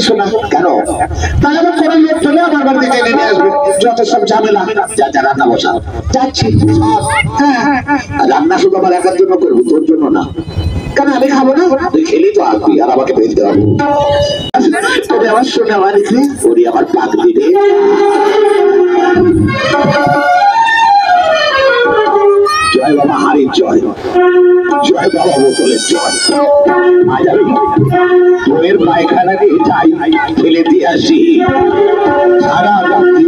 শোনা কেন তাহলে আমার কোনো লোক পেলে আমার বাড়িতে টেনে নিয়ে আসবে, যত সব ঝামেলা। যা যা রান্না বসা যাচ্ছি। হ্যাঁ রান্না শুধু আমার একার জন্য করবো, তোর জন্য না। কেন আমি খাবো না? তুই খেলি তো আসবি আর আমাকে ফেলতে হবে। তবে আমার শোনা মানিছি ওরি আমার পাগলি রে। জয় বাবা হারির জয়, জয় বাবা বোতলের জয়। আজ আমি তোর পায়খানা দিয়ে যাই, ফেলে দিয়ে আসি। সারা রাত্রি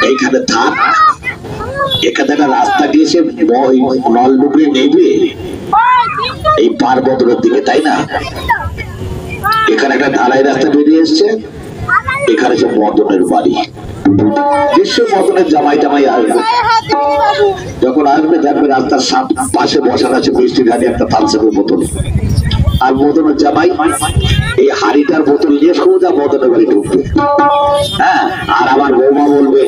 এইখানে থাক, এখানে একটা রাস্তা দিয়েছে নলডুবরি নেবে এই পার্বতীর দিকে, তাই না? এখানে একটা ঢালাই রাস্তা বেরিয়ে এসছে, এখানে সব মদনের বাড়ি। নিশ্চয় মদনের জামাই টামাই আসবে, যখন আসবে দেখবে রাস্তার পাশে বসানো আছে মিষ্টি ঘাটে একটা থামসাপের বোতল, আর মদনের জামাই এই হাড়িটার বোতল নিয়ে সোজা মদনের বাড়ি ঢুকবে। হ্যাঁ, আর আমার বৌমা বলবে